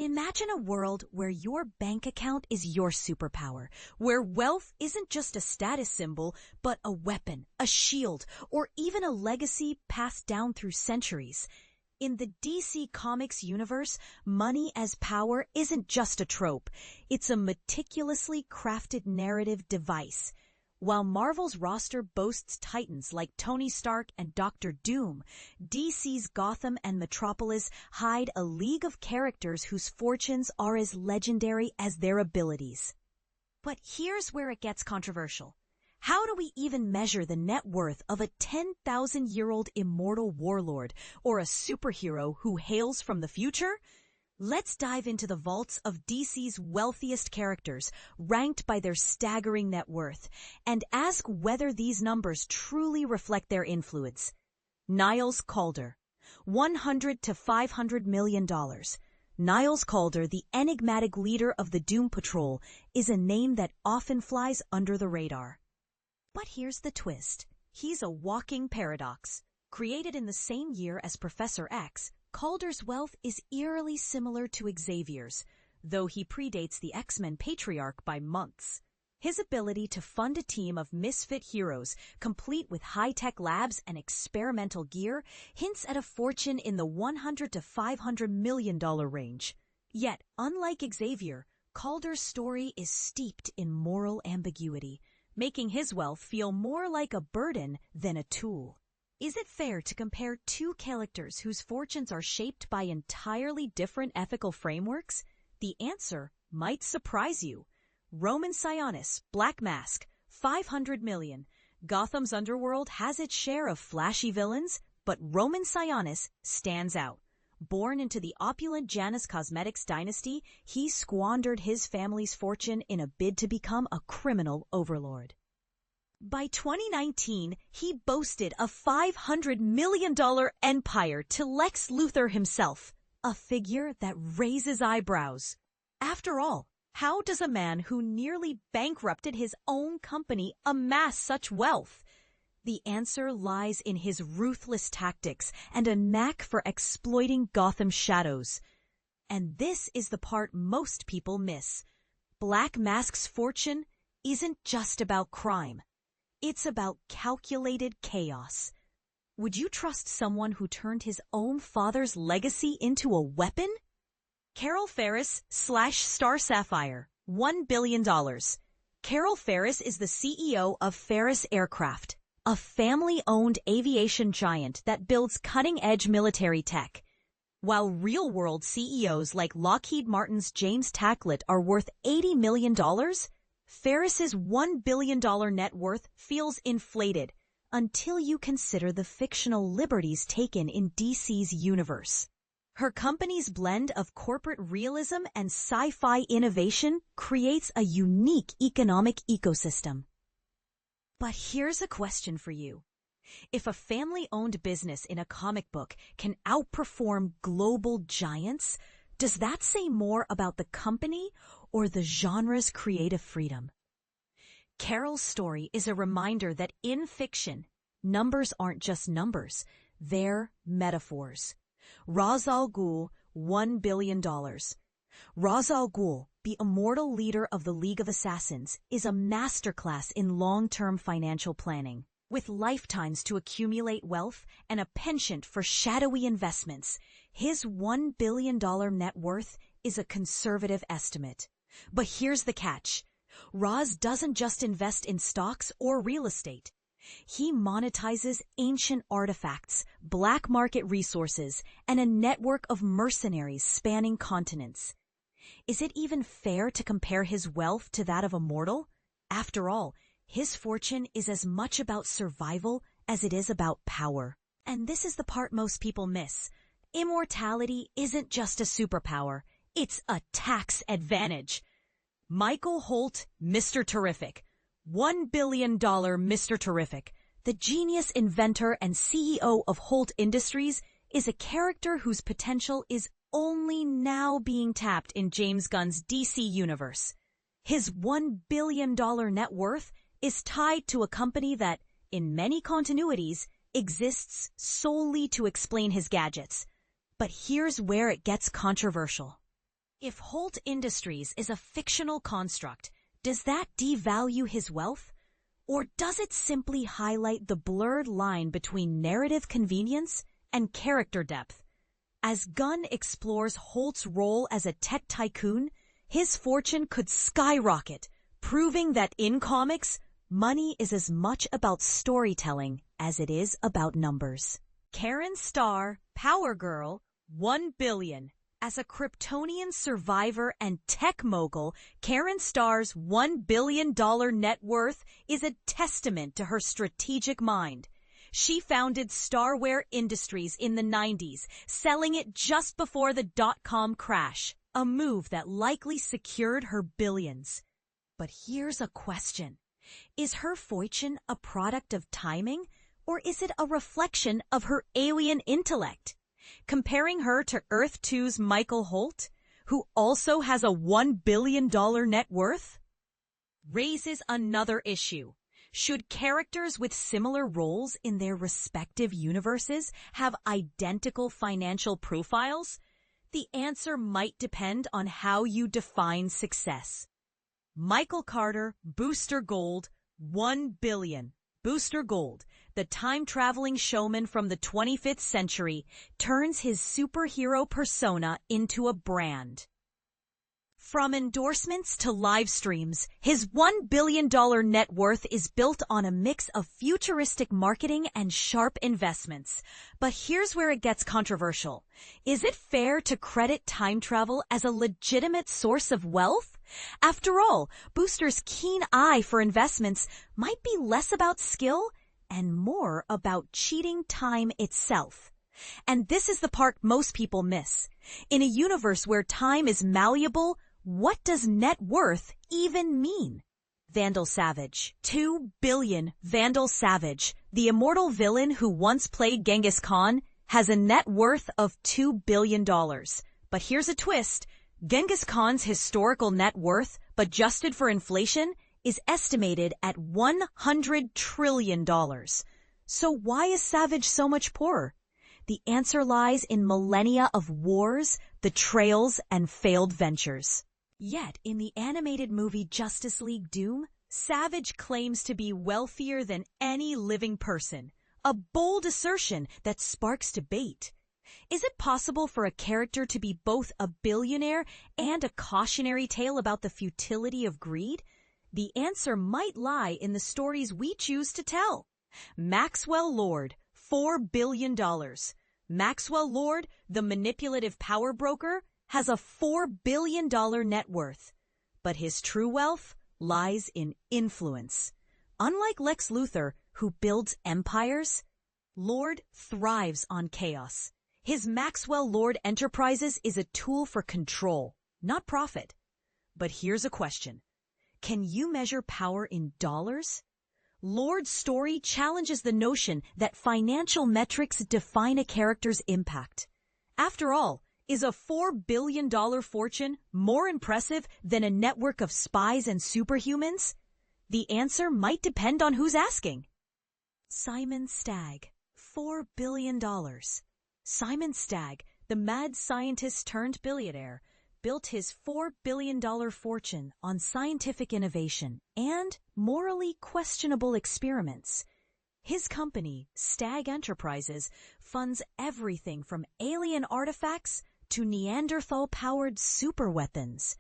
Imagine a world where your bank account is your superpower, where wealth isn't just a status symbol, but a weapon, a shield, or even a legacy passed down through centuries. In the DC Comics universe, money as power isn't just a trope. It's a meticulously crafted narrative device. While Marvel's roster boasts titans like Tony Stark and Doctor Doom, DC's Gotham and Metropolis hide a league of characters whose fortunes are as legendary as their abilities. But here's where it gets controversial. How do we even measure the net worth of a 10,000-year-old immortal warlord or a superhero who hails from the future? Let's dive into the vaults of DC's wealthiest characters, ranked by their staggering net worth, and ask whether these numbers truly reflect their influence. Niles Caulder, $100 to $500 million. Niles Caulder, the enigmatic leader of the Doom Patrol, is a name that often flies under the radar. But here's the twist. He's a walking paradox. Created in the same year as Professor X, Caulder's wealth is eerily similar to Xavier's, though he predates the X-Men patriarch by months. His ability to fund a team of misfit heroes, complete with high-tech labs and experimental gear, hints at a fortune in the $100 to $500 million range. Yet, unlike Xavier, Caulder's story is steeped in moral ambiguity, making his wealth feel more like a burden than a tool. Is it fair to compare two characters whose fortunes are shaped by entirely different ethical frameworks? The answer might surprise you. Roman Sionis, Black Mask, $500 million. Gotham's underworld has its share of flashy villains, but Roman Sionis stands out. Born into the opulent Janus Cosmetics dynasty, he squandered his family's fortune in a bid to become a criminal overlord. By 2019, he boasted a $500 million empire to Lex Luthor himself, a figure that raises eyebrows. After all, how does a man who nearly bankrupted his own company amass such wealth? The answer lies in his ruthless tactics and a knack for exploiting Gotham's shadows. And this is the part most people miss. Black Mask's fortune isn't just about crime. It's about calculated chaos. Would you trust someone who turned his own father's legacy into a weapon? Carol Ferris / Star Sapphire, $1 billion. Carol Ferris is the CEO of Ferris Aircraft, a family-owned aviation giant that builds cutting-edge military tech. While real-world CEOs like Lockheed Martin's James Tacklet are worth $80 million, Ferris's $1 billion net worth feels inflated until you consider the fictional liberties taken in DC's universe. Her company's blend of corporate realism and sci-fi innovation creates a unique economic ecosystem. But here's a question for you. If a family-owned business in a comic book can outperform global giants, does that say more about the company or the genre's creative freedom? Carol's story is a reminder that in fiction, numbers aren't just numbers, they're metaphors. Ra's al Ghul, $1 billion. Ra's al Ghul, the immortal leader of the League of Assassins, is a masterclass in long-term financial planning. With lifetimes to accumulate wealth and a penchant for shadowy investments, his $1 billion net worth is a conservative estimate. But here's the catch. Ra's doesn't just invest in stocks or real estate. He monetizes ancient artifacts, black market resources, and a network of mercenaries spanning continents. Is it even fair to compare his wealth to that of a mortal? After all, his fortune is as much about survival as it is about power. And this is the part most people miss. Immortality isn't just a superpower, it's a tax advantage. Michael Holt, Mr. Terrific. $1 billion Mr. Terrific. The genius inventor and CEO of Holt Industries is a character whose potential is only now being tapped in James Gunn's DC universe. His $1 billion net worth is tied to a company that, in many continuities, exists solely to explain his gadgets. But here's where it gets controversial. If Holt Industries is a fictional construct, does that devalue his wealth? Or does it simply highlight the blurred line between narrative convenience and character depth? As Gunn explores Holt's role as a tech tycoon, his fortune could skyrocket, proving that in comics, money is as much about storytelling as it is about numbers. Karen Starr, Power Girl, 1 billion. As a Kryptonian survivor and tech mogul, Karen Starr's $1 billion net worth is a testament to her strategic mind. She founded Starware Industries in the 90s, selling it just before the dot-com crash, a move that likely secured her billions. But here's a question. Is her fortune a product of timing, or is it a reflection of her alien intellect? Comparing her to Earth 2's Michael Holt, who also has a $1 billion net worth, raises another issue. Should characters with similar roles in their respective universes have identical financial profiles? The answer might depend on how you define success. Michael Carter, Booster Gold, 1 billion. Booster Gold, the time-traveling showman from the 25th century, turns his superhero persona into a brand. From endorsements to live streams, his $1 billion net worth is built on a mix of futuristic marketing and sharp investments. But here's where it gets controversial. Is it fair to credit time travel as a legitimate source of wealth? After all, Booster's keen eye for investments might be less about skill and more about cheating time itself. And this is the part most people miss. In a universe where time is malleable, what does net worth even mean? Vandal Savage. 2 billion. Vandal Savage, the immortal villain who once played Genghis Khan, has a net worth of $2 billion. But here's a twist. Genghis Khan's historical net worth, adjusted for inflation, is estimated at $100 trillion. So why is Savage so much poorer? The answer lies in millennia of wars, betrayals, and failed ventures. Yet, in the animated movie Justice League Doom, Savage claims to be wealthier than any living person, a bold assertion that sparks debate. Is it possible for a character to be both a billionaire and a cautionary tale about the futility of greed? The answer might lie in the stories we choose to tell. Maxwell Lord, $4 billion. Maxwell Lord, the manipulative power broker, has a $4 billion net worth. But his true wealth lies in influence. Unlike Lex Luthor, who builds empires, Lord thrives on chaos. His Maxwell Lord Enterprises is a tool for control, not profit. But here's a question. Can you measure power in dollars? Lord's story challenges the notion that financial metrics define a character's impact. After all, is a $4 billion fortune more impressive than a network of spies and superhumans? The answer might depend on who's asking. Simon Stagg, $4 billion. Simon Stagg, the mad scientist turned billionaire, built his $4 billion fortune on scientific innovation and morally questionable experiments. His company, Stagg Enterprises, funds everything from alien artifacts to Neanderthal-powered superweapons.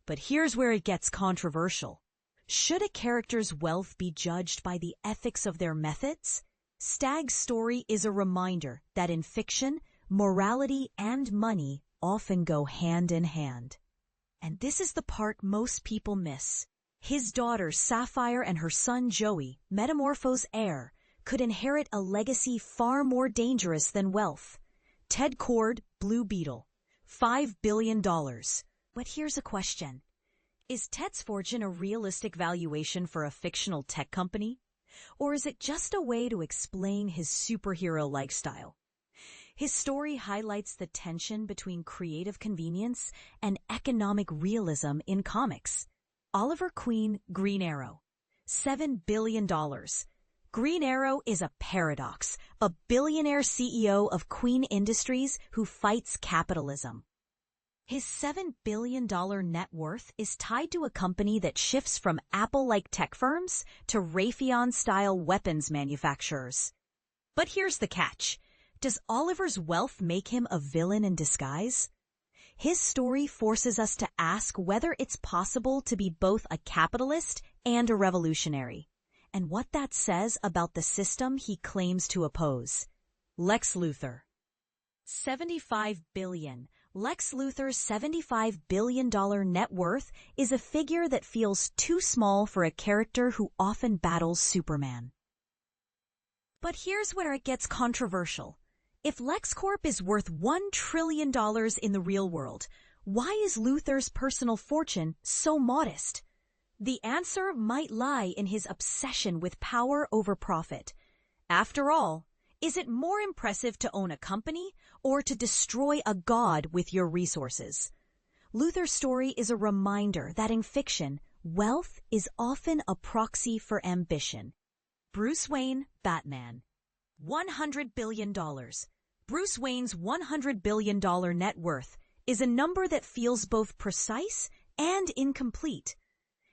But here's where it gets controversial. Should a character's wealth be judged by the ethics of their methods? Stagg's story is a reminder that in fiction, morality and money often go hand in hand. And this is the part most people miss. His daughter Sapphire and her son Joey, Metamorpho's heir, could inherit a legacy far more dangerous than wealth. Ted Kord, Blue Beetle, $5 billion. But here's a question. Is Ted's fortune a realistic valuation for a fictional tech company? Or is it just a way to explain his superhero lifestyle? His story highlights the tension between creative convenience and economic realism in comics. Oliver Queen, Green Arrow, $7 billion. Green Arrow is a paradox, a billionaire CEO of Queen Industries who fights capitalism. His $7 billion net worth is tied to a company that shifts from Apple-like tech firms to Raytheon-style weapons manufacturers. But here's the catch. Does Oliver's wealth make him a villain in disguise? His story forces us to ask whether it's possible to be both a capitalist and a revolutionary, and what that says about the system he claims to oppose. Lex Luthor. 75 billion. Lex Luthor's $75 billion net worth is a figure that feels too small for a character who often battles Superman. But here's where it gets controversial. If LexCorp is worth $1 trillion in the real world, why is Luthor's personal fortune so modest? The answer might lie in his obsession with power over profit. After all, is it more impressive to own a company or to destroy a god with your resources? Luthor's story is a reminder that in fiction, wealth is often a proxy for ambition. Bruce Wayne, Batman. $100 billion. Bruce Wayne's $100 billion net worth is a number that feels both precise and incomplete.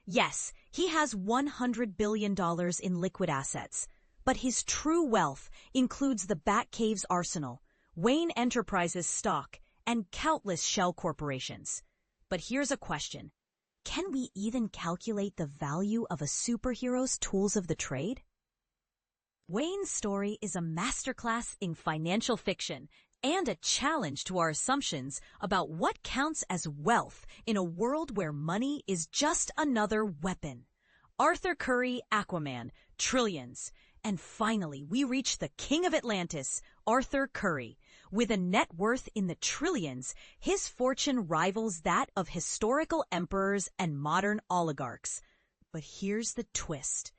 Yes, he has $100 billion in liquid assets, but his true wealth includes the Batcave's arsenal, Wayne Enterprises stock, and countless shell corporations. But here's a question. Can we even calculate the value of a superhero's tools of the trade? Wayne's story is a masterclass in financial fiction and a challenge to our assumptions about what counts as wealth in a world where money is just another weapon. Arthur Curry, Aquaman, trillions. And finally, we reach the king of Atlantis, Arthur Curry. With a net worth in the trillions, his fortune rivals that of historical emperors and modern oligarchs. But here's the twist.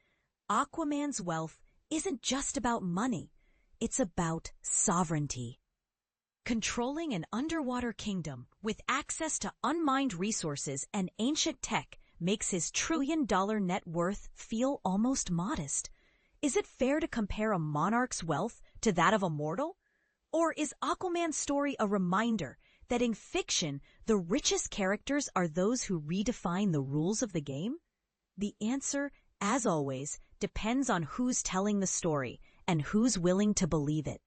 Aquaman's wealth isn't just about money. It's about sovereignty. Controlling an underwater kingdom with access to unmined resources and ancient tech makes his trillion-dollar net worth feel almost modest. Is it fair to compare a monarch's wealth to that of a mortal? Or is Aquaman's story a reminder that in fiction, the richest characters are those who redefine the rules of the game? The answer, as always, depends on who's telling the story and who's willing to believe it.